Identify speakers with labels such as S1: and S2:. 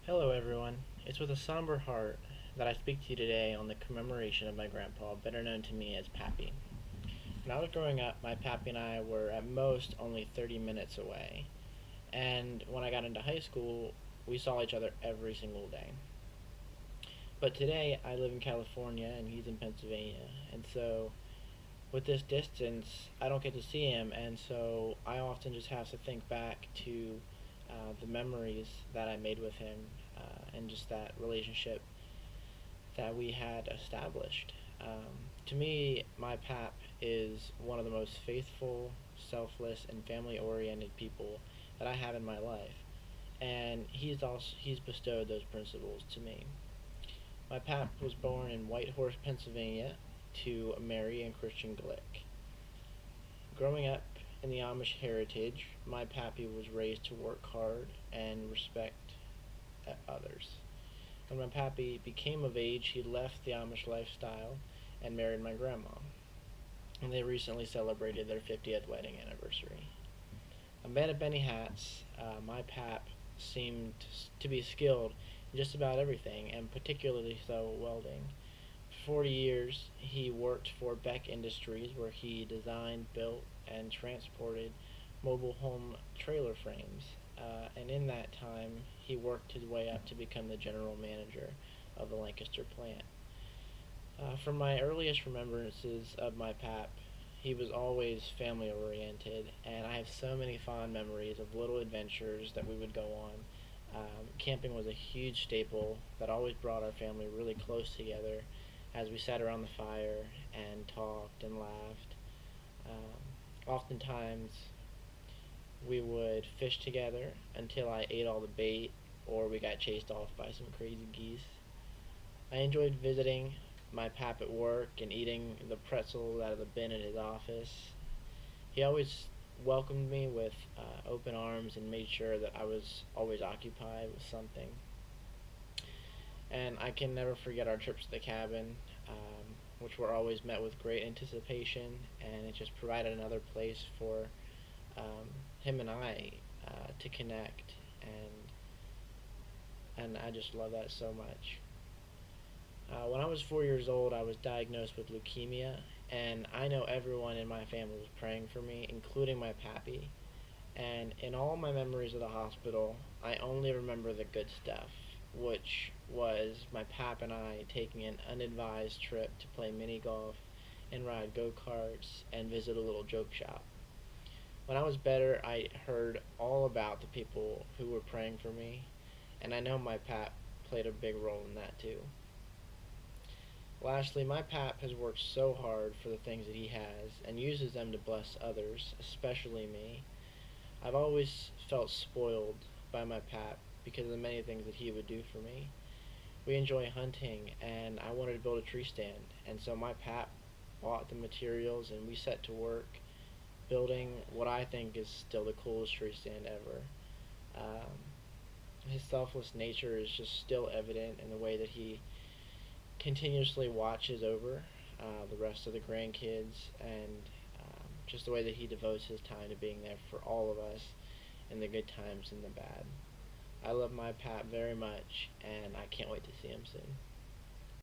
S1: Hello, everyone. It's with a somber heart that I speak to you today on the commemoration of my grandpa, better known to me as Pappy. When I was growing up, my Pappy and I were at most only 30 minutes away, and when I got into high school, we saw each other every single day. But today, I live in California and he's in Pennsylvania, and so with this distance, I don't get to see him, and so I often just have to think back to the memories that I made with him and just that relationship that we had established. To me, my pap is one of the most faithful, selfless, and family-oriented people that I have in my life, and he's bestowed those principles to me. My pap was born in Whitehorse, Pennsylvania, to Mary and Christian Glick. Growing up in the Amish heritage, my pappy was raised to work hard and respect others. When my pappy became of age, he left the Amish lifestyle and married my grandma. And they recently celebrated their 50th wedding anniversary. A man of many hats, my pap seemed to be skilled in just about everything, and particularly so welding. For 40 years, he worked for Beck Industries, where he designed, built, and transported mobile home trailer frames. And in that time, he worked his way up to become the general manager of the Lancaster plant. From my earliest remembrances of my pap, he was always family oriented, and I have so many fond memories of little adventures that we would go on. Camping was a huge staple that always brought our family really close together as we sat around the fire and talked and laughed. Oftentimes, we would fish together until I ate all the bait or we got chased off by some crazy geese. I enjoyed visiting my pap at work and eating the pretzels out of the bin in his office. He always welcomed me with open arms and made sure that I was always occupied with something. And I can never forget our trips to the cabin, which were always met with great anticipation, and it just provided another place for um, him and I to connect, and I just love that so much. When I was 4 years old, I was diagnosed with leukemia, and I know everyone in my family was praying for me, including my pappy. And in all my memories of the hospital, I only remember the good stuff, which was my pap and I taking an unadvised trip to play mini golf and ride go karts and visit a little joke shop. When I was better, I heard all about the people who were praying for me, and I know my pap played a big role in that too. Lastly, my pap has worked so hard for the things that he has and uses them to bless others, especially me. I've always felt spoiled by my pap because of the many things that he would do for me. We enjoy hunting, and I wanted to build a tree stand, and so my pap bought the materials and we set to work building what I think is still the coolest tree stand ever. Um, his selfless nature is just still evident in the way that he continuously watches over the rest of the grandkids, and just the way that he devotes his time to being there for all of us in the good times and the bad. I love my Pat very much, and I can't wait to see him soon.